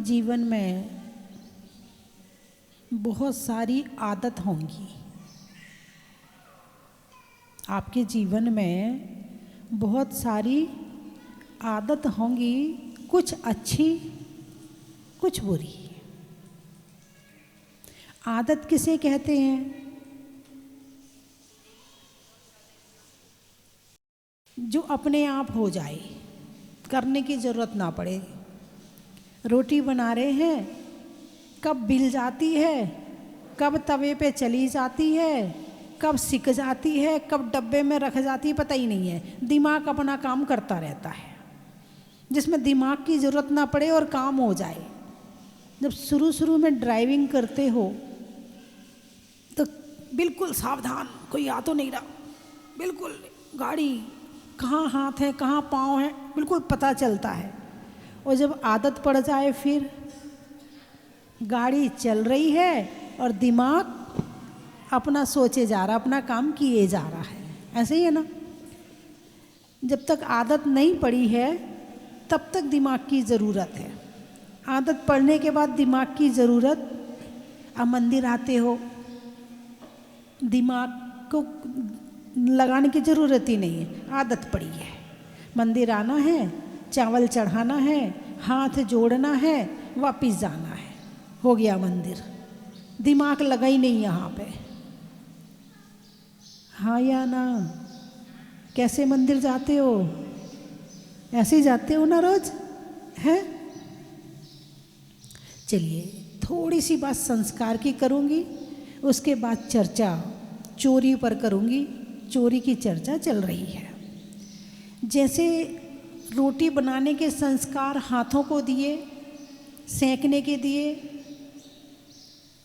जीवन में बहुत सारी आदत होंगी। आपके जीवन में बहुत सारी आदत होंगी, कुछ अच्छी कुछ बुरी। आदत किसे कहते हैं? जो अपने आप हो जाए, करने की ज़रूरत ना पड़े। रोटी बना रहे हैं, कब बिल जाती है, कब तवे पे चली जाती है, कब सिक जाती है, कब डब्बे में रख जाती है, पता ही नहीं है। दिमाग अपना काम करता रहता है, जिसमें दिमाग की ज़रूरत ना पड़े और काम हो जाए। जब शुरू में ड्राइविंग करते हो तो बिल्कुल सावधान, कोई आ तो नहीं रहा, बिल्कुल गाड़ी कहाँ हाथ है कहाँ पाँव है बिल्कुल पता चलता है। और जब आदत पड़ जाए, फिर गाड़ी चल रही है और दिमाग अपना सोचे जा रहा, अपना काम किए जा रहा है। ऐसे ही है ना? जब तक आदत नहीं पड़ी है तब तक दिमाग की ज़रूरत है। आदत पड़ने के बाद दिमाग की ज़रूरत, अब मंदिर आते हो, दिमाग को लगाने की ज़रूरत ही नहीं है, आदत पड़ी है। मंदिर आना है, चावल चढ़ाना है, हाथ जोड़ना है, वापिस जाना है, हो गया मंदिर। दिमाग लगा ही नहीं यहाँ पे। हाँ या ना? कैसे मंदिर जाते हो? ऐसे ही जाते हो ना रोज, हैं? चलिए थोड़ी सी बात संस्कार की करूँगी, उसके बाद चर्चा चोरी पर करूँगी। चोरी की चर्चा चल रही है। जैसे रोटी बनाने के संस्कार हाथों को दिए, सेंकने के दिए,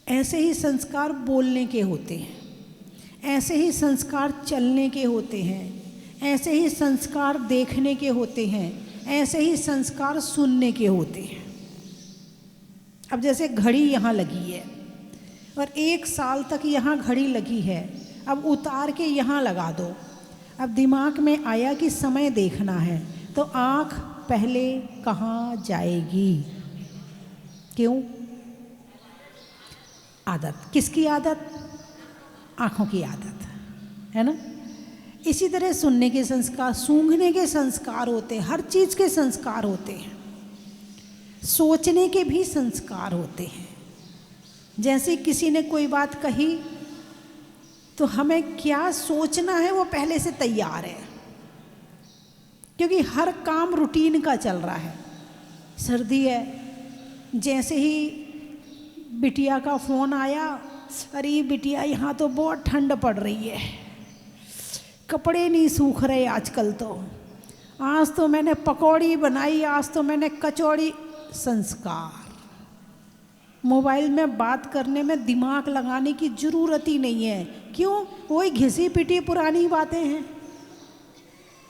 ऐसे ही संस्कार बोलने के होते हैं, ऐसे ही संस्कार चलने के होते हैं, ऐसे ही संस्कार देखने के होते हैं, ऐसे ही संस्कार सुनने के होते हैं। अब जैसे घड़ी यहाँ लगी है और 1 साल तक यहाँ घड़ी लगी है, अब उतार के यहाँ लगा दो। अब दिमाग में आया कि समय देखना है, तो आँख पहले कहाँ जाएगी? क्यों? आदत। किसकी आदत? आँखों की आदत, है ना? इसी तरह सुनने के संस्कार, सूंघने के संस्कार होते हैं, हर चीज़ के संस्कार होते हैं। सोचने के भी संस्कार होते हैं। जैसे किसी ने कोई बात कही तो हमें क्या सोचना है वो पहले से तैयार है, क्योंकि हर काम रूटीन का चल रहा है। सर्दी है, जैसे ही बिटिया का फ़ोन आया, अरे बिटिया यहाँ तो बहुत ठंड पड़ रही है, कपड़े नहीं सूख रहे आजकल तो, आज तो मैंने पकौड़ी बनाई, आज तो मैंने कचौड़ी। संस्कार। मोबाइल में बात करने में दिमाग लगाने की ज़रूरत ही नहीं है। क्यों? वही घिसी पिटी पुरानी बातें हैं।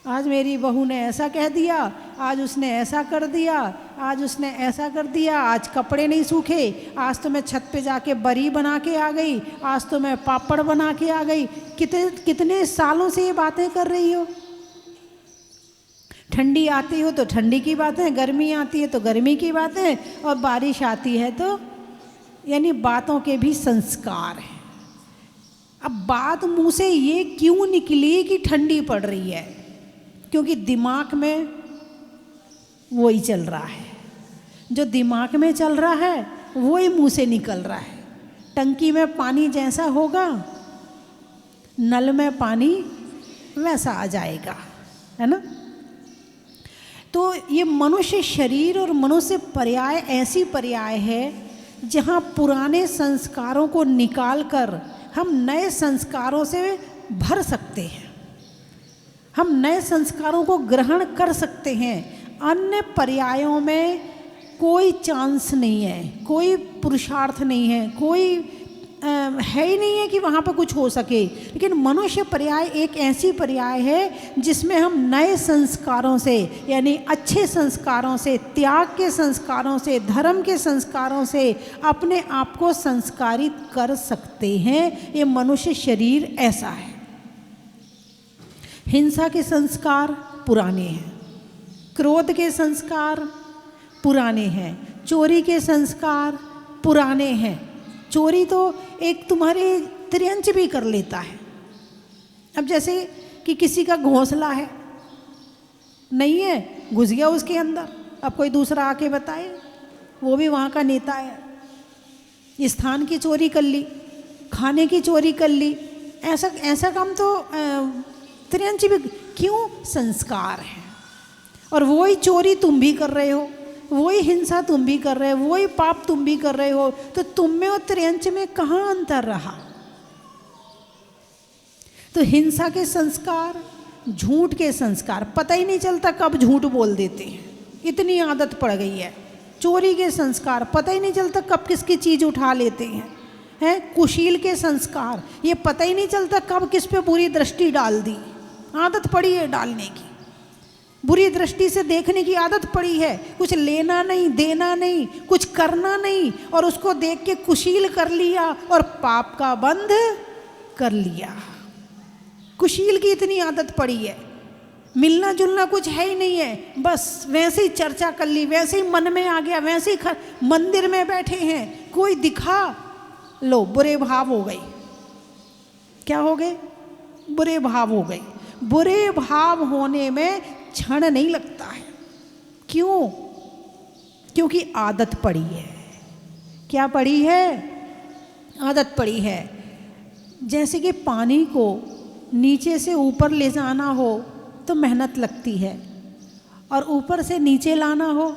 आज मेरी बहू ने ऐसा कह दिया, आज उसने ऐसा कर दिया, आज उसने ऐसा कर दिया, आज कपड़े नहीं सूखे, आज तो मैं छत पे जाके बरी बना के आ गई, आज तो मैं पापड़ बना के आ गई। कितने सालों से ये बातें कर रही हो। ठंडी आती हो तो ठंडी की बातें, गर्मी आती है तो गर्मी की बातें, और बारिश आती है तो, यानी बातों के भी संस्कार हैं। अब बात मुंह से ये क्यों निकली कि ठंडी पड़ रही है? क्योंकि दिमाग में वही चल रहा है, जो दिमाग में चल रहा है वही मुंह से निकल रहा है। टंकी में पानी जैसा होगा, नल में पानी वैसा आ जाएगा, है ना? तो ये मनुष्य शरीर और मनुष्य पर्याय ऐसी पर्याय है जहाँ पुराने संस्कारों को निकालकर हम नए संस्कारों से भर सकते हैं, हम नए संस्कारों को ग्रहण कर सकते हैं। अन्य पर्यायों में कोई चांस नहीं है, कोई पुरुषार्थ नहीं है, कोई है ही नहीं है कि वहाँ पर कुछ हो सके। लेकिन मनुष्य पर्याय एक ऐसी पर्याय है जिसमें हम नए संस्कारों से, यानी अच्छे संस्कारों से, त्याग के संस्कारों से, धर्म के संस्कारों से अपने आप को संस्कारित कर सकते हैं। ये मनुष्य शरीर ऐसा है। हिंसा के संस्कार पुराने हैं, क्रोध के संस्कार पुराने हैं, चोरी के संस्कार पुराने हैं। चोरी तो एक तुम्हारे त्रियंच भी कर लेता है। अब जैसे कि किसी का घोंसला है, नहीं है, घुस गया उसके अंदर, अब कोई दूसरा आके बताए, वो भी वहाँ का नेता है, स्थान की चोरी कर ली, खाने की चोरी कर ली, ऐसा ऐसा काम तो त्रियंच भी क्यों? संस्कार है। और वही चोरी तुम भी कर रहे हो, वही हिंसा तुम भी कर रहे हो, वही पाप तुम भी कर रहे हो, तो तुम में और त्रियंच में कहाँ अंतर रहा? तो हिंसा के संस्कार, झूठ के संस्कार, पता ही नहीं चलता कब झूठ बोल देते हैं, इतनी आदत पड़ गई है। चोरी के संस्कार, पता ही नहीं चलता कब किसकी चीज़ उठा लेते हैं। कुशील के संस्कार, ये पता ही नहीं चलता कब किस पे बुरी दृष्टि डाल दी, आदत पड़ी है डालने की, बुरी दृष्टि से देखने की आदत पड़ी है। कुछ लेना नहीं, देना नहीं, कुछ करना नहीं, और उसको देख के कुशील कर लिया और पाप का बंध कर लिया। कुशील की इतनी आदत पड़ी है, मिलना जुलना कुछ है ही नहीं है, बस वैसे ही चर्चा कर ली, वैसे ही मन में आ गया, वैसे ही मंदिर में बैठे हैं, कोई दिखा, लो बुरे भाव हो गए। क्या हो गए? बुरे भाव हो गए। बुरे भाव होने में क्षण नहीं लगता है। क्यों? क्योंकि आदत पड़ी है। क्या पड़ी है? आदत पड़ी है। जैसे कि पानी को नीचे से ऊपर ले जाना हो तो मेहनत लगती है, और ऊपर से नीचे लाना हो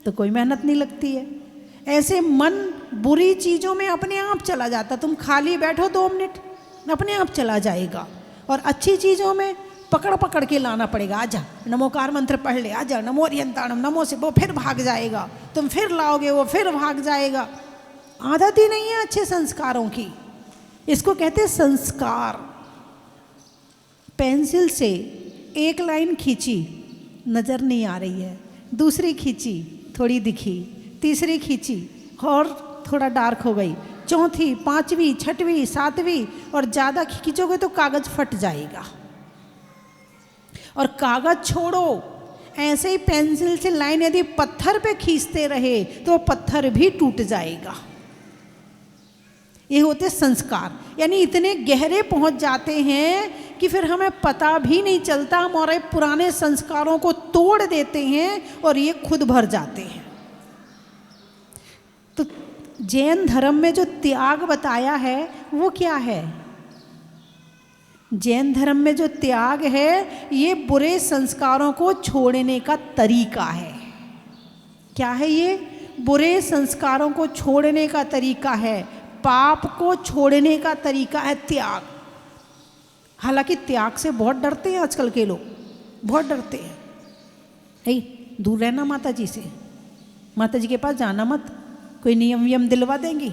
तो कोई मेहनत नहीं लगती है। ऐसे मन बुरी चीज़ों में अपने आप चला जाता, तुम खाली बैठो 2 मिनट, अपने आप चला जाएगा। और अच्छी चीज़ों में पकड़ पकड़ के लाना पड़ेगा, आजा नमोकार मंत्र पढ़ ले, आजा नमो अरिहंताणम, नमो से, वो फिर भाग जाएगा, तुम फिर लाओगे, वो फिर भाग जाएगा। आदत ही नहीं है अच्छे संस्कारों की। इसको कहते हैं संस्कार। पेंसिल से एक लाइन खींची, नज़र नहीं आ रही है, दूसरी खींची, थोड़ी दिखी, तीसरी खींची और थोड़ा डार्क हो गई, चौथी, 5वीं, 6वीं, 7वीं, और ज़्यादा खींचोगे तो कागज़ फट जाएगा। और कागज़ छोड़ो, ऐसे ही पेंसिल से लाइन यदि पत्थर पे खींचते रहे तो पत्थर भी टूट जाएगा। ये होते संस्कार, यानी इतने गहरे पहुंच जाते हैं कि फिर हमें पता भी नहीं चलता, हमारे पुराने संस्कारों को तोड़ देते हैं और ये खुद भर जाते हैं। तो जैन धर्म में जो त्याग बताया है वो क्या है? जैन धर्म में जो त्याग है ये बुरे संस्कारों को छोड़ने का तरीका है। क्या है ये? बुरे संस्कारों को छोड़ने का तरीका है, पाप को छोड़ने का तरीका है त्याग। हालांकि त्याग से बहुत डरते हैं आजकल के लोग, बहुत डरते हैं। हे, दूर रहना माता जी से, माता जी के पास जाना मत, कोई नियम वियम दिलवा देंगी,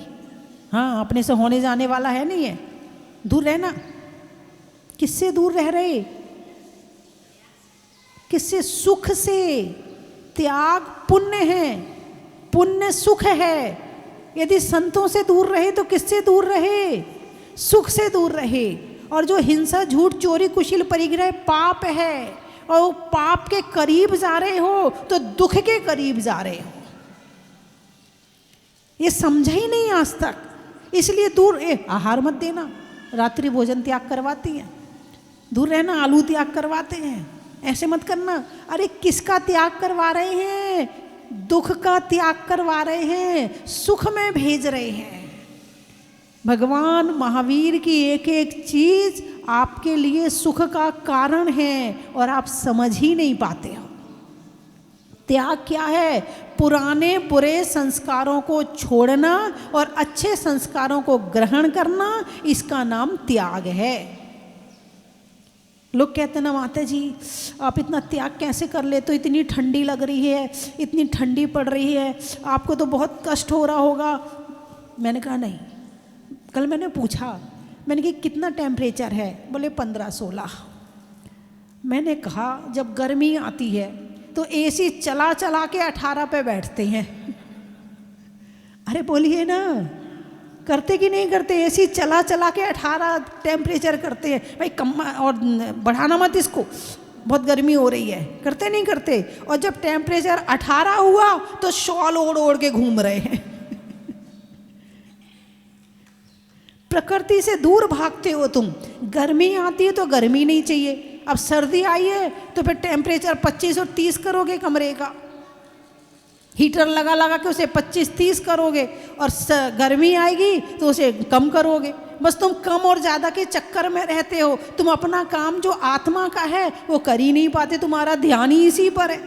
हाँ अपने से होने जाने वाला है नहीं है, दूर रहना। किससे दूर रह रहे? किससे? सुख से। त्याग पुण्य है, पुण्य सुख है। यदि संतों से दूर रहे तो किससे दूर रहे? सुख से दूर रहे। और जो हिंसा, झूठ, चोरी, कुशील, परिग्रह पाप है, और पाप के करीब जा रहे हो तो दुख के करीब जा रहे हो। ये समझा ही नहीं आज तक, इसलिए दूर। आहार मत देना, रात्रि भोजन त्याग करवाती हैं, दूर रहना, आलू त्याग करवाते हैं, ऐसे मत करना। अरे किसका त्याग करवा रहे हैं? दुख का त्याग करवा रहे हैं, सुख में भेज रहे हैं। भगवान महावीर की एक एक चीज आपके लिए सुख का कारण है और आप समझ ही नहीं पाते हो। त्याग क्या है? पुराने बुरे संस्कारों को छोड़ना और अच्छे संस्कारों को ग्रहण करना, इसका नाम त्याग है। लोग कहते हैं ना माता जी आप इतना त्याग कैसे कर ले, तो इतनी ठंडी लग रही है, इतनी ठंडी पड़ रही है, आपको तो बहुत कष्ट हो रहा होगा। मैंने कहा नहीं। कल मैंने पूछा, मैंने कहा कितना टेम्परेचर है? बोले 15-16। मैंने कहा जब गर्मी आती है तो एसी चला चला के 18 पे बैठते हैं। अरे बोलिए ना, करते कि नहीं करते? एसी चला चला के 18 टेम्परेचर करते हैं भाई, कम और बढ़ाना मत इसको, बहुत गर्मी हो रही है, करते नहीं करते? और जब टेम्परेचर 18 हुआ तो शॉल ओढ़ ओढ़ के घूम रहे हैं। प्रकृति से दूर भागते हो तुम। गर्मी आती है तो गर्मी नहीं चाहिए, अब सर्दी आई है तो फिर टेम्परेचर 25 और 30 करोगे कमरे का, हीटर लगा लगा के उसे 25-30 करोगे, और गर्मी आएगी तो उसे कम करोगे। बस तुम कम और ज़्यादा के चक्कर में रहते हो। तुम अपना काम जो आत्मा का है वो कर ही नहीं पाते, तुम्हारा ध्यान ही इसी पर है।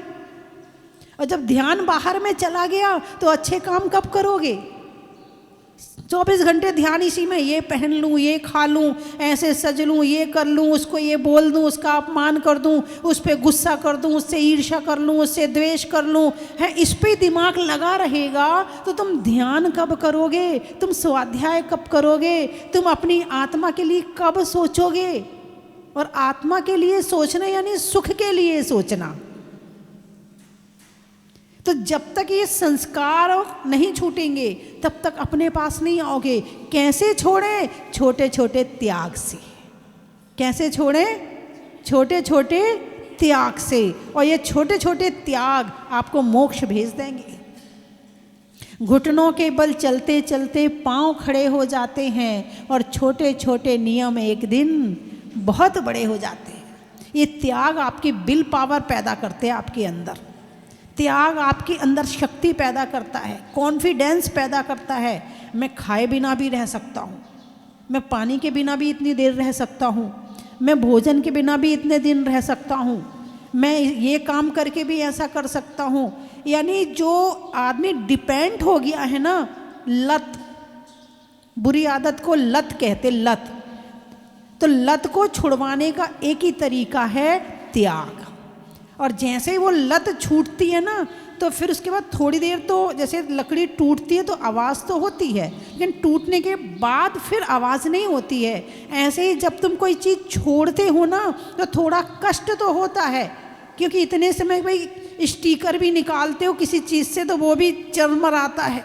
और जब ध्यान बाहर में चला गया तो अच्छे काम कब करोगे? 24 घंटे ध्यान इसी में, ये पहन लूँ, ये खा लूँ, ऐसे सज लूँ, ये कर लूँ, उसको ये बोल दूँ, उसका अपमान कर दूँ, उस पर गुस्सा कर दूँ, उससे ईर्ष्या कर लूँ, उससे द्वेष कर लूँ, है इस पे दिमाग लगा रहेगा तो तुम ध्यान कब करोगे? तुम स्वाध्याय कब करोगे? तुम अपनी आत्मा के लिए कब सोचोगे? और आत्मा के लिए सोचना यानी सुख के लिए सोचना। तो जब तक ये संस्कार नहीं छूटेंगे तब तक अपने पास नहीं आओगे। कैसे छोड़ें? छोटे छोटे त्याग से। कैसे छोड़ें? छोटे छोटे त्याग से। और ये छोटे छोटे त्याग आपको मोक्ष भेज देंगे। घुटनों के बल चलते चलते पांव खड़े हो जाते हैं और छोटे छोटे नियम एक दिन बहुत बड़े हो जाते हैं। ये त्याग आपकी विल पावर पैदा करते हैं आपके अंदर। त्याग आपके अंदर शक्ति पैदा करता है, कॉन्फिडेंस पैदा करता है। मैं खाए बिना भी रह सकता हूँ, मैं पानी के बिना भी इतनी देर रह सकता हूँ, मैं भोजन के बिना भी इतने दिन रह सकता हूँ, मैं ये काम करके भी ऐसा कर सकता हूँ। यानी जो आदमी डिपेंड हो गया है ना, लत, बुरी आदत को लत कहते, लत, तो लत को छुड़वाने का एक ही तरीका है त्याग। और जैसे ही वो लत छूटती है ना तो फिर उसके बाद थोड़ी देर तो जैसे लकड़ी टूटती है तो आवाज़ तो होती है, लेकिन टूटने के बाद फिर आवाज़ नहीं होती है। ऐसे ही जब तुम कोई चीज़ छोड़ते हो ना तो थोड़ा कष्ट तो होता है, क्योंकि इतने समय भाई स्टिकर भी निकालते हो किसी चीज़ से तो वो भी चरमराता है,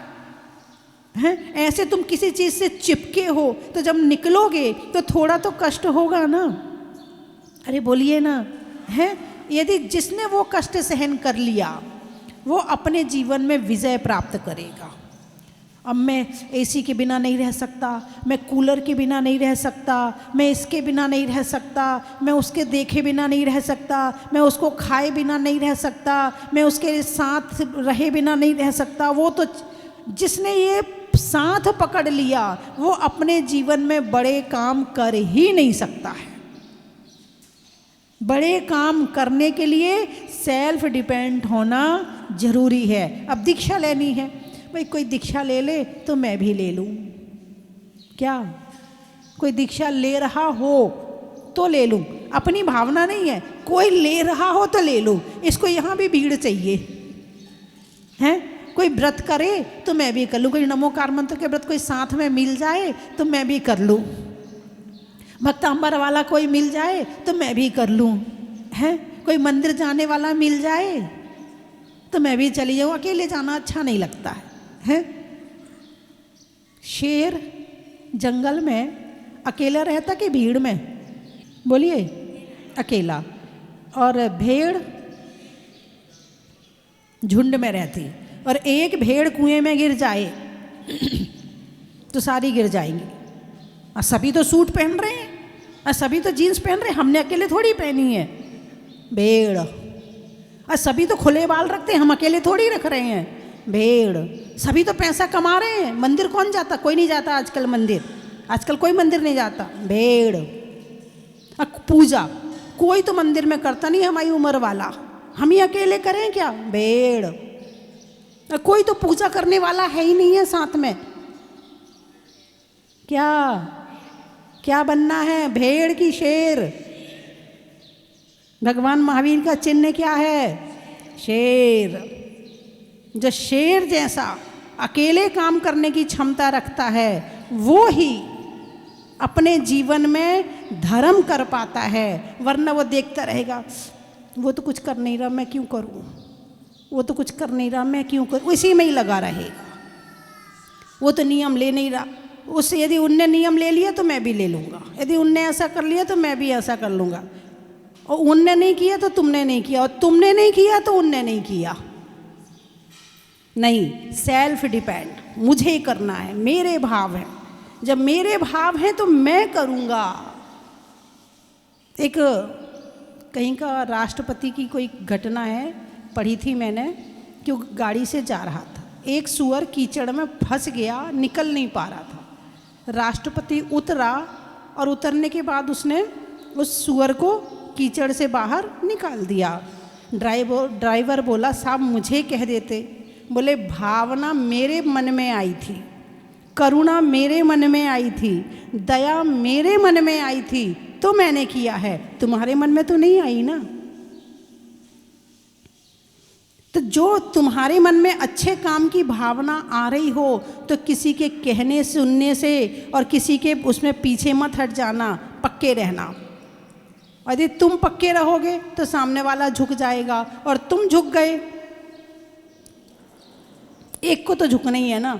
हैं? ऐसे तुम किसी चीज़ से चिपके हो तो जब निकलोगे तो थोड़ा तो कष्ट होगा ना। अरे बोलिए ना, हैं? यदि जिसने वो कष्ट सहन कर लिया वो अपने जीवन में विजय प्राप्त करेगा। अब मैं एसी के बिना नहीं रह सकता, मैं कूलर के बिना नहीं रह सकता, मैं इसके बिना नहीं रह सकता, मैं उसके देखे बिना नहीं रह सकता, मैं उसको खाए बिना नहीं रह सकता, मैं उसके साथ रहे बिना नहीं रह सकता। वो तो जिसने ये साथ पकड़ लिया वो अपने जीवन में बड़े काम कर ही नहीं सकता है। बड़े काम करने के लिए सेल्फ डिपेंड होना जरूरी है। अब दीक्षा लेनी है, भाई कोई दीक्षा ले ले तो मैं भी ले लूँ क्या? कोई दीक्षा ले रहा हो तो ले लूँ, अपनी भावना नहीं है, कोई ले रहा हो तो ले लूँ। इसको यहाँ भी भीड़ चाहिए, हैं? कोई व्रत करे तो मैं भी कर लूँ, कोई नमोकार मंत्र के व्रत कोई साथ में मिल जाए तो मैं भी कर लूँ, भक्तांबर वाला कोई मिल जाए तो मैं भी कर लूँ, हैं? कोई मंदिर जाने वाला मिल जाए तो मैं भी चली जाऊँ। अकेले जाना अच्छा नहीं लगता है, हैं? शेर जंगल में अकेला रहता कि भीड़ में? बोलिए, अकेला। और भेड़ झुंड में रहती, और एक भेड़ कुएं में गिर जाए तो सारी गिर जाएंगी। और सभी तो सूट पहन रहे हैं और सभी तो जीन्स पहन रहे हैं, हमने अकेले थोड़ी पहनी है भेड़। और सभी तो खुले बाल रखते हैं, हम अकेले थोड़ी रख रहे हैं भेड़। सभी तो पैसा कमा रहे हैं, मंदिर कौन जाता? कोई नहीं जाता आजकल मंदिर, आजकल कोई मंदिर नहीं जाता, भेड़। पूजा कोई तो मंदिर में करता नहीं हमारी उम्र वाला, हम ही अकेले करें क्या? भेड़। कोई तो पूजा करने वाला है ही नहीं है साथ में। क्या क्या बनना है? भेड़ की शेर। भगवान महावीर का चिन्ह क्या है? शेर। जो शेर जैसा अकेले काम करने की क्षमता रखता है वो ही अपने जीवन में धर्म कर पाता है। वरना वो देखता रहेगा, वो तो कुछ कर नहीं रहा, मैं क्यों करूं? वो तो कुछ कर नहीं रहा, मैं क्यों करूं? इसी में ही लगा रहेगा। वो तो नियम ले नहीं रहा, उससे यदि उनने नियम ले लिया तो मैं भी ले लूँगा, यदि उनने ऐसा कर लिया तो मैं भी ऐसा कर लूँगा। और उनने नहीं किया तो तुमने नहीं किया, और तुमने नहीं किया तो उनने नहीं किया। नहीं, सेल्फ डिपेंड, मुझे करना है, मेरे भाव हैं, जब मेरे भाव हैं तो मैं करूँगा। एक कहीं का राष्ट्रपति की कोई घटना है, पढ़ी थी मैंने, कि वो गाड़ी से जा रहा था, एक सूअर कीचड़ में फंस गया, निकल नहीं पा रहा था। राष्ट्रपति उतरा और उतरने के बाद उसने उस सूअर को कीचड़ से बाहर निकाल दिया। ड्राइवर बोला, साहब मुझे कह देते। बोले, भावना मेरे मन में आई थी, करुणा मेरे मन में आई थी, दया मेरे मन में आई थी, तो मैंने किया है, तुम्हारे मन में तो नहीं आई ना। तो जो तुम्हारे मन में अच्छे काम की भावना आ रही हो तो किसी के कहने सुनने से और किसी के उसमें पीछे मत हट जाना, पक्के रहना। और यदि तुम पक्के रहोगे तो सामने वाला झुक जाएगा, और तुम झुक गए, एक को तो झुकना ही है ना।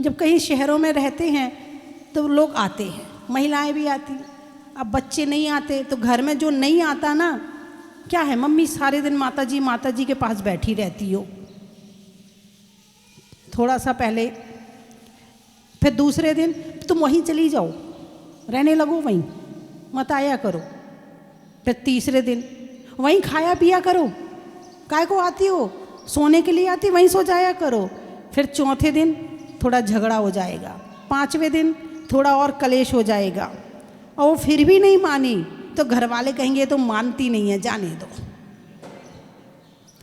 जब कहीं शहरों में रहते हैं तो लोग आते हैं, महिलाएं भी आती, अब बच्चे नहीं आते तो घर में जो नहीं आता ना, क्या है, मम्मी सारे दिन माता जी के पास बैठी रहती हो, थोड़ा सा पहले, फिर दूसरे दिन तुम वहीं चली जाओ, रहने लगो वहीं, मत आया करो। फिर तीसरे दिन वहीं खाया पिया करो, काय को आती हो, सोने के लिए आती, वहीं सो जाया करो। फिर चौथे दिन थोड़ा झगड़ा हो जाएगा, पांचवें दिन थोड़ा और कलेश हो जाएगा, और वो फिर भी नहीं मानी तो घर वाले कहेंगे तो मानती नहीं है, जाने दो।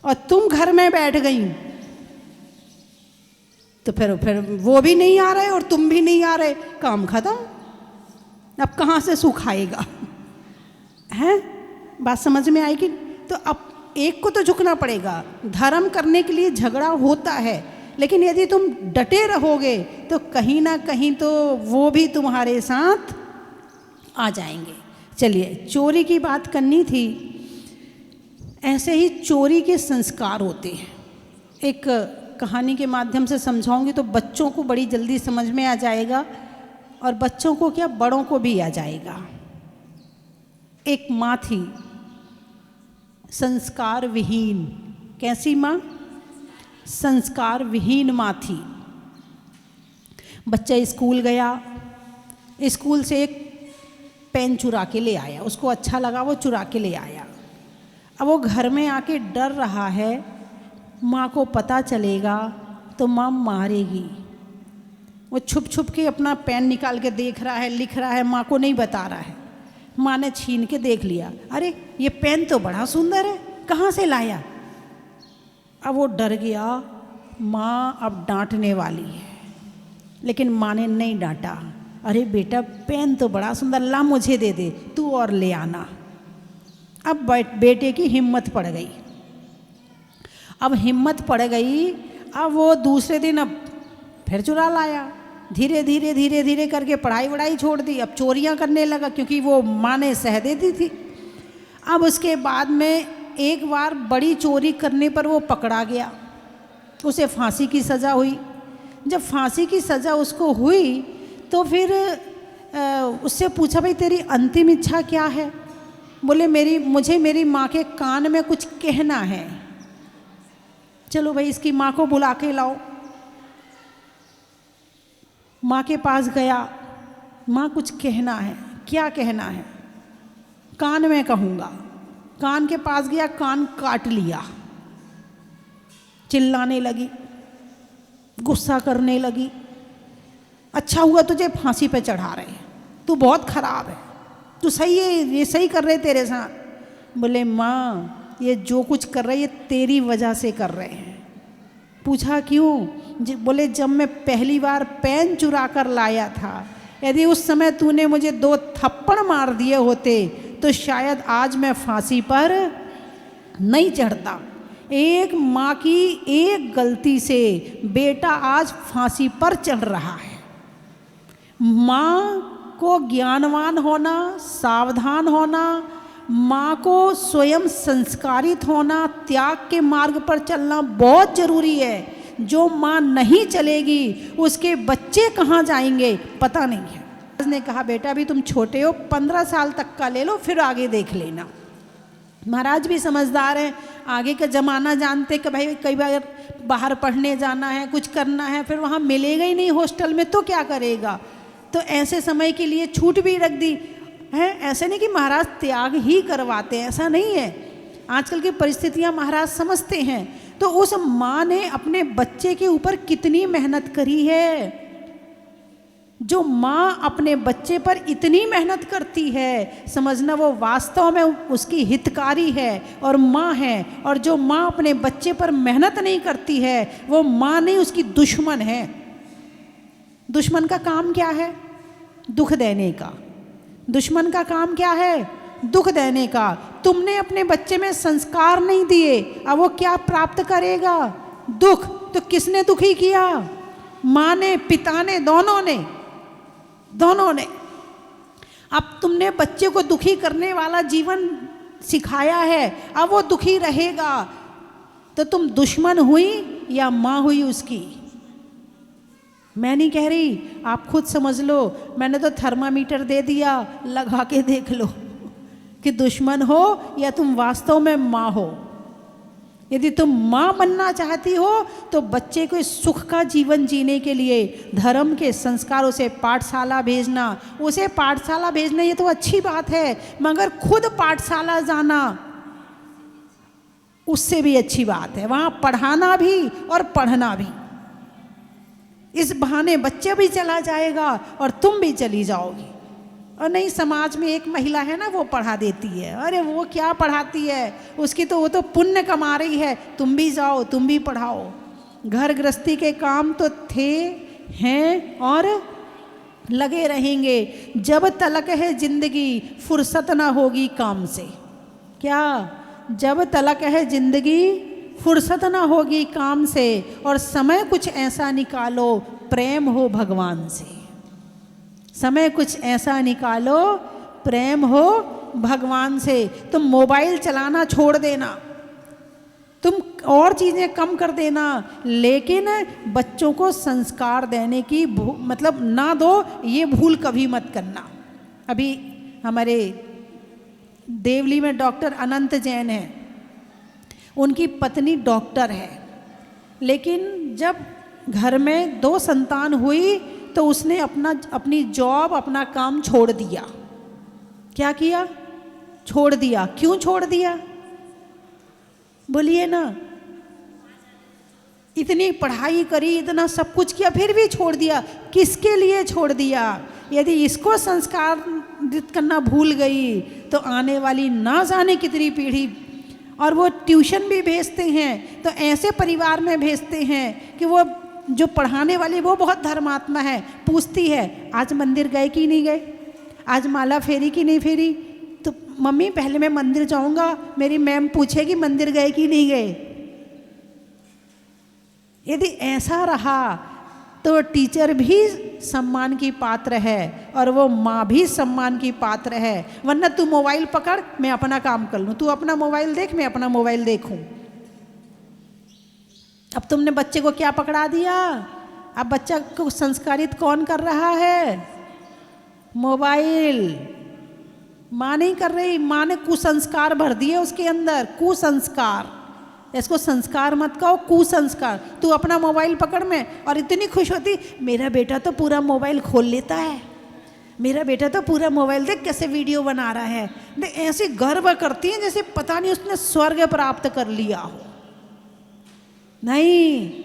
और तुम घर में बैठ गई तो फिर वो भी नहीं आ रहे और तुम भी नहीं आ रहे, काम खत्म। अब कहाँ से सुख आएगा? हैं, बात समझ में आएगी? तो अब एक को तो झुकना पड़ेगा। धर्म करने के लिए झगड़ा होता है, लेकिन यदि तुम डटे रहोगे तो कहीं ना कहीं तो वो भी तुम्हारे साथ आ जाएंगे। चलिए, चोरी की बात करनी थी। ऐसे ही चोरी के संस्कार होते हैं। एक कहानी के माध्यम से समझाऊंगी तो बच्चों को बड़ी जल्दी समझ में आ जाएगा, और बच्चों को क्या, बड़ों को भी आ जाएगा। एक माँ थी, संस्कार विहीन। कैसी माँ? संस्कार विहीन माँ थी। बच्चा स्कूल गया, स्कूल से एक पेन चुरा के ले आया, उसको अच्छा लगा, वो चुरा के ले आया। अब वो घर में आके डर रहा है, माँ को पता चलेगा तो माँ मारेगी। वो छुप छुप के अपना पेन निकाल के देख रहा है, लिख रहा है, माँ को नहीं बता रहा है। माँ ने छीन के देख लिया, अरे ये पेन तो बड़ा सुंदर है, कहाँ से लाया? अब वो डर गया, माँ अब डांटने वाली है, लेकिन माँ ने नहीं डांटा। अरे बेटा, पेन तो बड़ा सुंदर, ला मुझे दे दे, तू और ले आना। अब बेटे की हिम्मत पड़ गई। अब हिम्मत पड़ गई, अब वो दूसरे दिन अब फिर चुरा लाया। धीरे धीरे धीरे धीरे करके पढ़ाई वढ़ाई छोड़ दी, अब चोरियां करने लगा, क्योंकि वो माँ ने सह दे दी थी। अब उसके बाद में एक बार बड़ी चोरी करने पर वो पकड़ा गया, उसे फांसी की सज़ा हुई। जब फांसी की सज़ा उसको हुई तो फिर उससे पूछा, भाई तेरी अंतिम इच्छा क्या है? बोले, मुझे मेरी माँ के कान में कुछ कहना है। चलो भाई, इसकी माँ को बुला के लाओ। माँ के पास गया, माँ कुछ कहना है। क्या कहना है? कान में कहूँगा। कान के पास गया, कान काट लिया। चिल्लाने लगी, गुस्सा करने लगी, अच्छा हुआ तुझे फांसी पे चढ़ा रहे हैं, तू बहुत खराब है, तू सही है, ये सही कर रहे तेरे साथ। बोले, माँ ये जो कुछ कर रहे ये तेरी वजह से कर रहे हैं। पूछा क्यों? बोले, जब मैं पहली बार पेन चुरा कर लाया था, यदि उस समय तूने मुझे 2 थप्पड़ मार दिए होते तो शायद आज मैं फांसी पर नहीं चढ़ता। एक माँ की एक गलती से बेटा आज फांसी पर चढ़ रहा है। माँ को ज्ञानवान होना, सावधान होना, माँ को स्वयं संस्कारित होना, त्याग के मार्ग पर चलना बहुत ज़रूरी है। जो माँ नहीं चलेगी उसके बच्चे कहाँ जाएंगे पता नहीं है। उसने कहा, बेटा अभी तुम छोटे हो, 15 साल तक का ले लो, फिर आगे देख लेना। महाराज भी समझदार हैं, आगे का ज़माना जानते कि भाई कई बार बाहर पढ़ने जाना है, कुछ करना है, फिर वहाँ मिलेगा ही नहीं हॉस्टल में तो क्या करेगा, तो ऐसे समय के लिए छूट भी रख दी है। ऐसे नहीं कि महाराज त्याग ही करवाते हैं, ऐसा नहीं है। आजकल की परिस्थितियाँ महाराज समझते हैं। तो उस माँ ने अपने बच्चे के ऊपर कितनी मेहनत करी है। जो माँ अपने बच्चे पर इतनी मेहनत करती है, समझना वो वास्तव में उसकी हितकारी है और माँ है। और जो माँ अपने बच्चे पर मेहनत नहीं करती है वो माँ नहीं, उसकी दुश्मन है। दुश्मन का काम क्या है? दुख देने का। दुश्मन का काम क्या है? दुख देने का। तुमने अपने बच्चे में संस्कार नहीं दिए, अब वो क्या प्राप्त करेगा? दुख। तो किसने दुखी किया? माँ ने, पिता ने, दोनों ने। अब तुमने बच्चे को दुखी करने वाला जीवन सिखाया है, अब वो दुखी रहेगा। तो तुम दुश्मन हुई या माँ हुई उसकी? मैं नहीं कह रही, आप खुद समझ लो। मैंने तो थर्मामीटर दे दिया, लगा के देख लो कि दुश्मन हो या तुम वास्तव में माँ हो। यदि तुम माँ बनना चाहती हो तो बच्चे को सुख का जीवन जीने के लिए धर्म के संस्कार, उसे पाठशाला भेजना। ये तो अच्छी बात है, मगर खुद पाठशाला जाना उससे भी अच्छी बात है। वहाँ पढ़ाना भी और पढ़ना भी। इस बहाने बच्चे भी चला जाएगा और तुम भी चली जाओगी। और नहीं, समाज में एक महिला है ना, वो पढ़ा देती है। अरे वो क्या पढ़ाती है, उसकी तो वो तो पुण्य कमा रही है। तुम भी जाओ, तुम भी पढ़ाओ। घर गृहस्थी के काम तो थे, हैं और लगे रहेंगे। जब तलक है जिंदगी फुर्सत ना होगी काम से। क्या? जब तलक है जिंदगी फुर्सत ना होगी काम से, और समय कुछ ऐसा निकालो प्रेम हो भगवान से। समय कुछ ऐसा निकालो प्रेम हो भगवान से। तुम मोबाइल चलाना छोड़ देना, तुम और चीज़ें कम कर देना, लेकिन बच्चों को संस्कार देने की मतलब ना दो, ये भूल कभी मत करना। अभी हमारे देवली में डॉक्टर अनंत जैन हैं, उनकी पत्नी डॉक्टर है, लेकिन जब घर में 2 संतान हुई तो उसने अपनी जॉब, अपना काम छोड़ दिया। क्या किया? छोड़ दिया। क्यों छोड़ दिया? बोलिए ना। इतनी पढ़ाई करी, इतना सब कुछ किया, फिर भी छोड़ दिया। किसके लिए छोड़ दिया? यदि इसको संस्कार करना भूल गई तो आने वाली ना जाने कितनी पीढ़ी। और वो ट्यूशन भी भेजते हैं तो ऐसे परिवार में भेजते हैं कि वो जो पढ़ाने वाली वो बहुत धर्मात्मा है, पूछती है आज मंदिर गए कि नहीं गए, आज माला फेरी कि नहीं फेरी। तो मम्मी पहले मैं मंदिर जाऊंगा, मेरी मैम पूछेगी मंदिर गए कि नहीं गए। यदि ऐसा रहा तो टीचर भी सम्मान की पात्र है और वो माँ भी सम्मान की पात्र है। वरना तू मोबाइल पकड़, मैं अपना काम कर लूँ, तू अपना मोबाइल देख, मैं अपना मोबाइल देखूँ। अब तुमने बच्चे को क्या पकड़ा दिया? अब बच्चा को संस्कारित कौन कर रहा है? मोबाइल। माँ नहीं कर रही, माँ ने कुसंस्कार भर दिए उसके अंदर। कुसंस्कार, इसको संस्कार मत कहो, कुसंस्कार। तू अपना मोबाइल पकड़ में, और इतनी खुश होती, मेरा बेटा तो पूरा मोबाइल खोल लेता है, मेरा बेटा तो पूरा मोबाइल देख कैसे वीडियो बना रहा है। ऐसे गर्व करती है जैसे पता नहीं उसने स्वर्ग प्राप्त कर लिया हो। नहीं,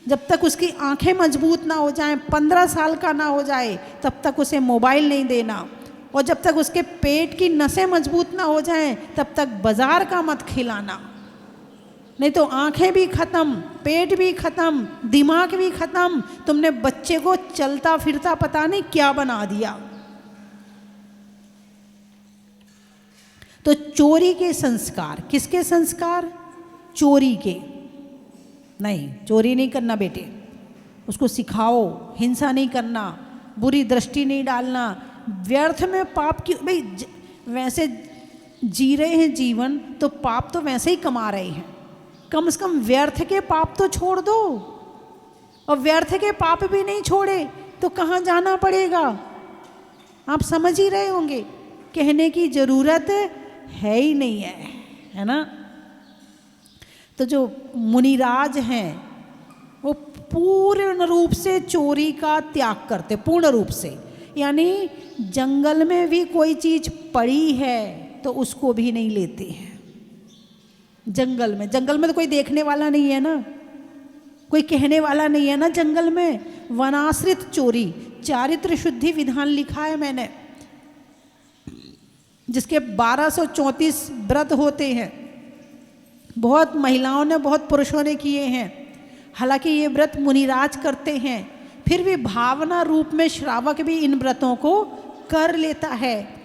जब तक उसकी आंखें मजबूत ना हो जाएं, 15 साल का ना हो जाए, तब तक उसे मोबाइल नहीं देना। और जब तक उसके पेट की नसें मजबूत ना हो जाएं, तब तक बाजार का मत खिलाना। नहीं तो आंखें भी खत्म, पेट भी खत्म, दिमाग भी खत्म। तुमने बच्चे को चलता फिरता पता नहीं क्या बना दिया। तो चोरी के संस्कार, किसके संस्कार? चोरी के नहीं। चोरी नहीं करना बेटे, उसको सिखाओ हिंसा नहीं करना, बुरी दृष्टि नहीं डालना, व्यर्थ में पाप की। भाई वैसे जी रहे हैं जीवन तो पाप तो वैसे ही कमा रहे हैं, कम से कम व्यर्थ के पाप तो छोड़ दो। और व्यर्थ के पाप भी नहीं छोड़े तो कहाँ जाना पड़ेगा? आप समझ ही रहे होंगे, कहने की ज़रूरत है ही नहीं है ना। तो जो मुनिराज हैं वो पूर्ण रूप से चोरी का त्याग करते, पूर्ण रूप से। यानी जंगल में भी कोई चीज पड़ी है तो उसको भी नहीं लेते हैं। जंगल में तो कोई देखने वाला नहीं है ना, कोई कहने वाला नहीं है ना जंगल में। वनाश्रित चोरी, चारित्र शुद्धि विधान लिखा है मैंने, जिसके 1234 व्रत होते हैं। बहुत महिलाओं ने, बहुत पुरुषों ने किए हैं। हालांकि ये व्रत मुनिराज करते हैं, फिर भी भावना रूप में श्रावक भी इन व्रतों को कर लेता है।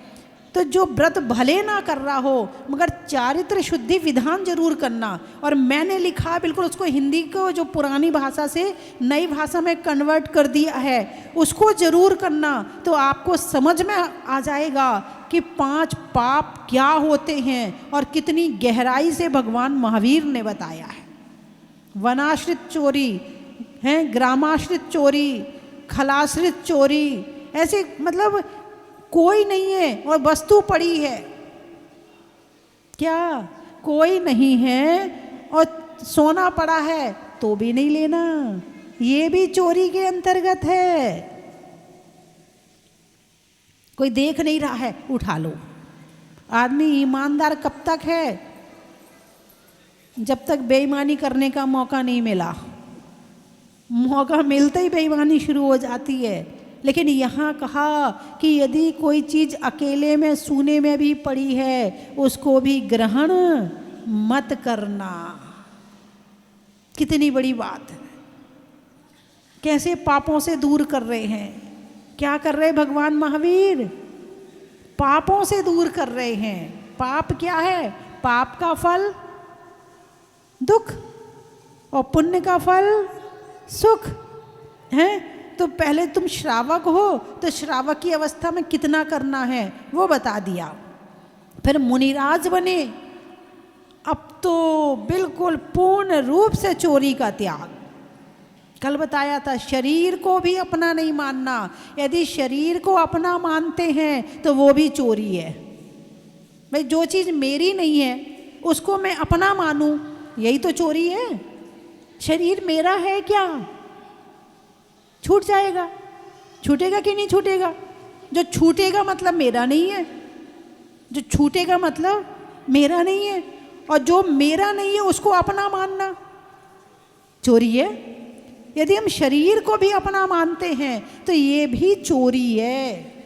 तो जो व्रत भले ना कर रहा हो मगर चारित्र शुद्धि विधान जरूर करना। और मैंने लिखा बिल्कुल उसको, हिंदी को जो पुरानी भाषा से नई भाषा में कन्वर्ट कर दिया है, उसको जरूर करना। तो आपको समझ में आ जाएगा कि 5 पाप क्या होते हैं और कितनी गहराई से भगवान महावीर ने बताया है। वनाश्रित चोरी है, ग्रामाश्रित चोरी, खलाश्रित चोरी, ऐसे मतलब कोई नहीं है और वस्तु पड़ी है, क्या कोई नहीं है और सोना पड़ा है तो भी नहीं लेना, ये भी चोरी के अंतर्गत है। कोई देख नहीं रहा है, उठा लो। आदमी ईमानदार कब तक है? जब तक बेईमानी करने का मौका नहीं मिला। मौका मिलते ही बेईमानी शुरू हो जाती है। लेकिन यहाँ कहा कि यदि कोई चीज़ अकेले में सूने में भी पड़ी है उसको भी ग्रहण मत करना। कितनी बड़ी बात है। कैसे पापों से दूर कर रहे हैं, क्या कर रहे हैं भगवान महावीर? पापों से दूर कर रहे हैं। पाप क्या है? पाप का फल दुख और पुण्य का फल सुख है। तो पहले तुम श्रावक हो तो श्रावक की अवस्था में कितना करना है वो बता दिया। फिर मुनिराज बने, अब तो बिल्कुल पूर्ण रूप से चोरी का त्याग। कल बताया था शरीर को भी अपना नहीं मानना। यदि शरीर को अपना मानते हैं तो वो भी चोरी है। भाई जो चीज़ मेरी नहीं है उसको मैं अपना मानूं, यही तो चोरी है। शरीर मेरा है क्या? छूट जाएगा। छूटेगा कि नहीं छूटेगा? जो छूटेगा मतलब मेरा नहीं है, जो छूटेगा मतलब मेरा नहीं है। और जो मेरा नहीं है उसको अपना मानना चोरी है। यदि हम शरीर को भी अपना मानते हैं तो ये भी चोरी है।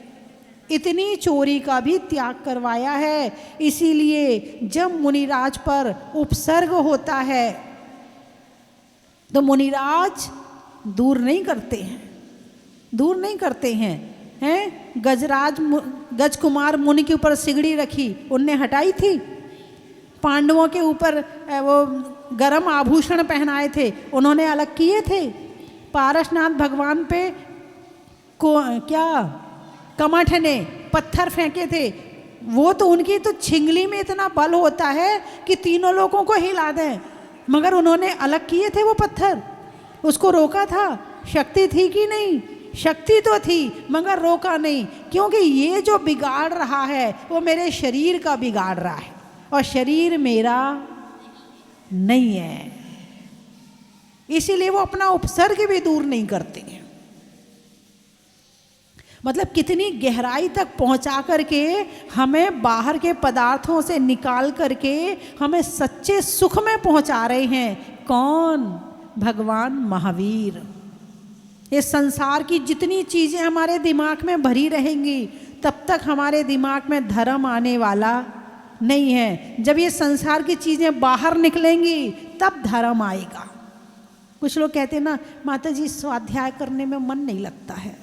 इतनी चोरी का भी त्याग करवाया है। इसीलिए जब मुनिराज पर उपसर्ग होता है तो मुनिराज दूर नहीं करते हैं, दूर नहीं करते हैं। हैं गज कुमार मुनि के ऊपर सिगड़ी रखी, उनने हटाई थी। पांडवों के ऊपर वो गरम आभूषण पहनाए थे, उन्होंने अलग किए थे। पारसनाथ भगवान पे को क्या कमठ ने पत्थर फेंके थे, वो तो उनकी तो छिंगली में इतना बल होता है कि तीनों लोगों को हिला दें, मगर उन्होंने अलग किए थे वो पत्थर। उसको रोका था? शक्ति थी कि नहीं? शक्ति तो थी मगर रोका नहीं, क्योंकि ये जो बिगाड़ रहा है वो मेरे शरीर का बिगाड़ रहा है और शरीर मेरा नहीं है। इसीलिए वो अपना उपसर्ग भी दूर नहीं करते हैं। मतलब कितनी गहराई तक पहुंचा करके हमें बाहर के पदार्थों से निकाल करके हमें सच्चे सुख में पहुंचा रहे हैं। कौन? भगवान महावीर। ये संसार की जितनी चीज़ें हमारे दिमाग में भरी रहेंगी तब तक हमारे दिमाग में धर्म आने वाला नहीं है। जब ये संसार की चीज़ें बाहर निकलेंगी तब धर्म आएगा। कुछ लोग कहते हैं ना, माता जी स्वाध्याय करने में मन नहीं लगता है,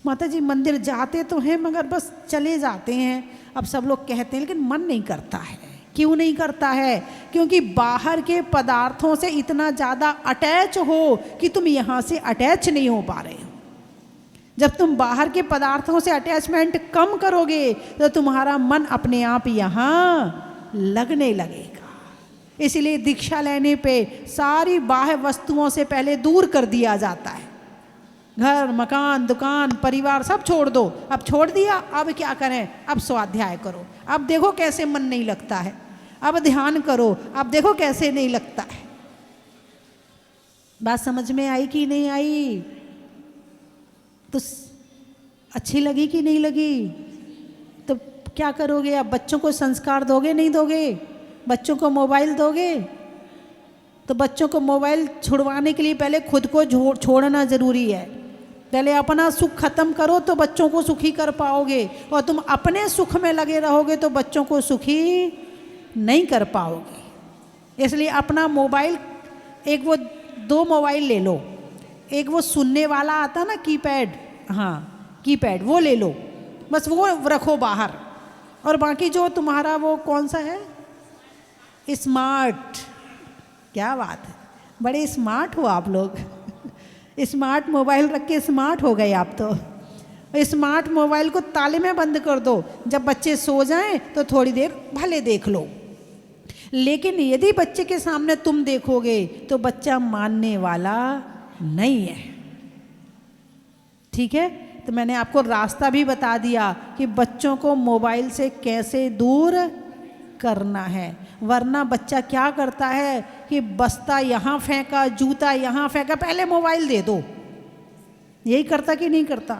माता जी मंदिर जाते तो हैं मगर बस चले जाते हैं। अब सब लोग कहते हैं लेकिन मन नहीं करता है। क्यों नहीं करता है? क्योंकि बाहर के पदार्थों से इतना ज़्यादा अटैच हो कि तुम यहाँ से अटैच नहीं हो पा रहे हो। जब तुम बाहर के पदार्थों से अटैचमेंट कम करोगे तो तुम्हारा मन अपने आप यहाँ लगने लगेगा। इसलिए दीक्षा लेने पे सारी बाह्य वस्तुओं से पहले दूर कर दिया जाता है। घर, मकान, दुकान, परिवार सब छोड़ दो। अब छोड़ दिया, अब क्या करें? अब स्वाध्याय करो। अब देखो कैसे मन नहीं लगता है, अब ध्यान करो, अब देखो कैसे नहीं लगता है। बात समझ में आई कि नहीं आई? तो अच्छी लगी कि नहीं लगी? तो क्या करोगे? अब बच्चों को संस्कार दोगे नहीं दोगे? बच्चों को मोबाइल दोगे? तो बच्चों को मोबाइल छुड़वाने के लिए पहले खुद को छोड़ना ज़रूरी है। पहले अपना सुख खत्म करो तो बच्चों को सुखी कर पाओगे, और तुम अपने सुख में लगे रहोगे तो बच्चों को सुखी नहीं कर पाओगे। इसलिए अपना मोबाइल, एक वो 2 मोबाइल ले लो, एक वो सुनने वाला आता ना कीपैड, हाँ कीपैड, वो ले लो, बस वो रखो बाहर, और बाकी जो तुम्हारा वो कौन सा है, स्मार्ट, क्या बात है, बड़े स्मार्ट हो आप लोग। स्मार्ट मोबाइल रख के स्मार्ट हो गए आप तो। स्मार्ट मोबाइल को ताले में बंद कर दो, जब बच्चे सो जाएं तो थोड़ी देर भले देख लो, लेकिन यदि बच्चे के सामने तुम देखोगे तो बच्चा मानने वाला नहीं है। ठीक है, तो मैंने आपको रास्ता भी बता दिया कि बच्चों को मोबाइल से कैसे दूर करना है, वरना बच्चा क्या करता है कि बस्ता यहाँ फेंका, जूता यहाँ फेंका, पहले मोबाइल दे दो। यही करता कि नहीं करता?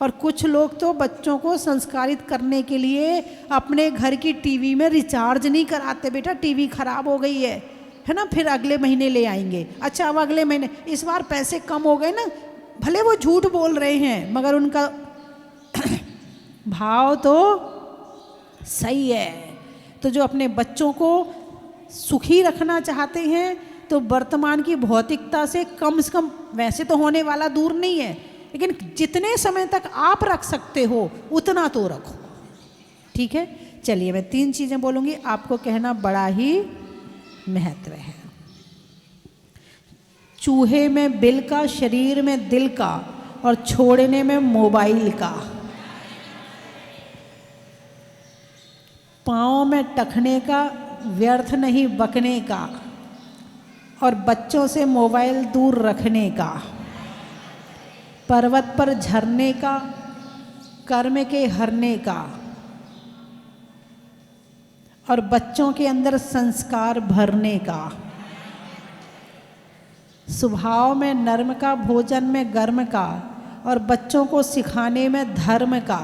और कुछ लोग तो बच्चों को संस्कारित करने के लिए अपने घर की टीवी में रिचार्ज नहीं कराते, बेटा टीवी खराब हो गई है ना, फिर अगले महीने ले आएंगे। अच्छा अब अगले महीने, इस बार पैसे कम हो गए ना, भले वो झूठ बोल रहे हैं मगर उनका भाव तो सही है। तो जो अपने बच्चों को सुखी रखना चाहते हैं तो वर्तमान की भौतिकता से कम, वैसे तो होने वाला दूर नहीं है, लेकिन जितने समय तक आप रख सकते हो उतना तो रखो। ठीक है, चलिए मैं 3 चीज़ें बोलूँगी, आपको कहना बड़ा ही महत्व है। चूहे में बिल का, शरीर में दिल का, और छोड़ने में मोबाइल का। पाँव में टखने का, व्यर्थ नहीं बकने का, और बच्चों से मोबाइल दूर रखने का। पर्वत पर झरने का, कर्म के हरने का, और बच्चों के अंदर संस्कार भरने का। स्वभाव में नर्म का, भोजन में गर्म का, और बच्चों को सिखाने में धर्म का।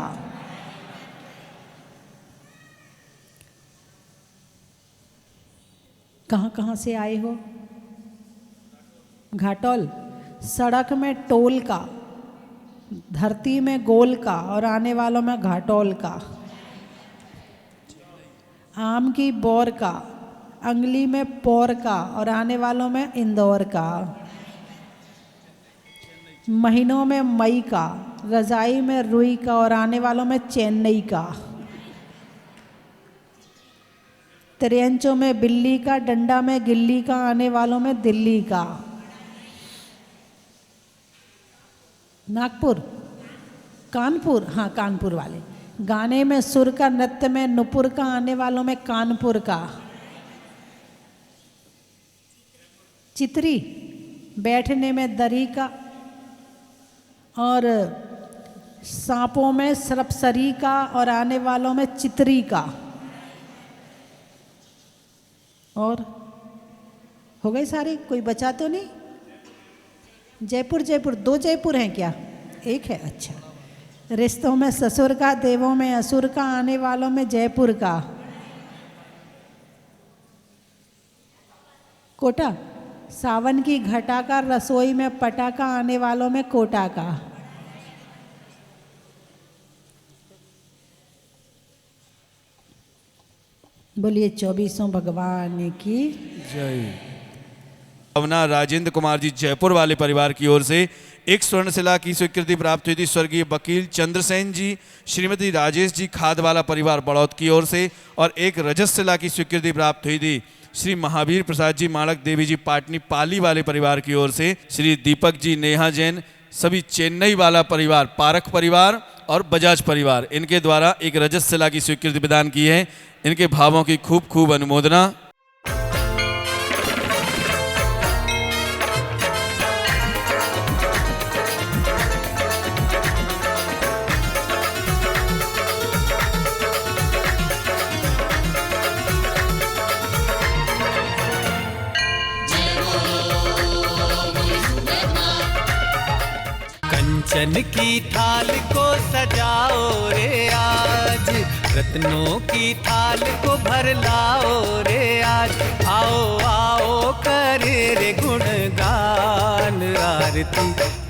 कहाँ कहाँ से आए हो? घाटोल। सड़क में टोल का, धरती में गोल का, और आने वालों में घाटोल का। आम की बोर का, अंगली में पौर का, और आने वालों में इंदौर का। महीनों में मई का, रजाई में रुई का, और आने वालों में चेन्नई का। त्रियंचों में बिल्ली का, डंडा में गिल्ली का, आने वालों में दिल्ली का। नागपुर, कानपुर, हाँ कानपुर वाले। गाने में सुर का, नृत्य में नुपुर का, आने वालों में कानपुर का। चित्री, बैठने में दरी का, और सांपों में सरपसरी का, और आने वालों में चितरी का। और हो गए सारे, कोई बचा तो नहीं? जयपुर, जयपुर 2 जयपुर हैं क्या? एक है, अच्छा। रिश्तों में ससुर का, देवों में असुर का, आने वालों में जयपुर का। कोटा, सावन की घटा का, रसोई में पटाखा, आने वालों में कोटा का। बोलिए 24 भगवान की जय। भावना राजेंद्र कुमार जी जयपुर वाले परिवार की ओर से एक स्वर्णशिला की स्वीकृति प्राप्त हुई थी स्वर्गीय वकील चंद्रसेन जी, श्रीमती राजेश जी खादवाला परिवार बड़ौद की ओर से, और एक रजतशिला की स्वीकृति प्राप्त हुई थी श्री महावीर प्रसाद जी माणक देवी जी पाटनी पाली वाले परिवार की ओर से। श्री दीपक जी, नेहा जैन, सभी चेन्नई वाला परिवार, पारख परिवार और बजाज परिवार, इनके द्वारा एक रजतशिला की स्वीकृति प्रदान की है। इनके भावों की खूब खूब अनुमोदना। कंचन की थाल को सजाओ रे आज, रत्नों की थाल को भर लाओ रे आज। आओ आओ करे रे गुणगान आरती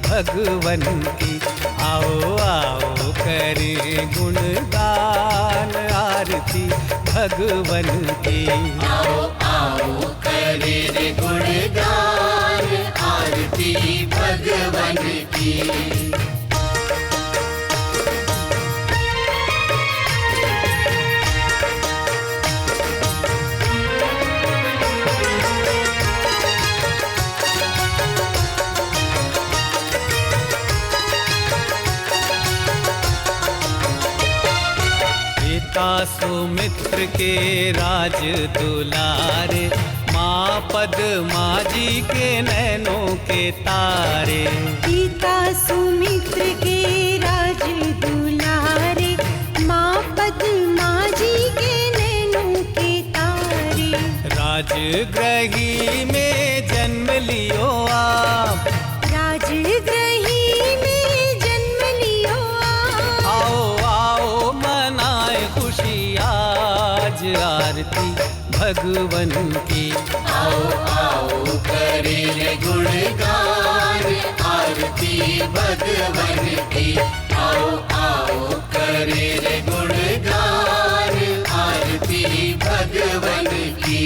भगवन की, आओ आओ करे गुणगान आरती भगवन की। आओ आओ करे रे गुणगान आरती भगवन की। पिता सुमित्र के राज दुलारे, माँ पद्मा जी के नैनों के तारे। पिता सुमित्र के राज दुलारे, माँ पद्मा जी के नैनों के तारे। राजगृही में जन्म लियो आप, राजगृही में जन्म लियो आप। आओ आओ मनाए खुशी आज आरती भगवन की। आओ आओ करे रे गुणगान आरती भगवन की। आओ आओ करे रे गुणगान आरती भगवन की।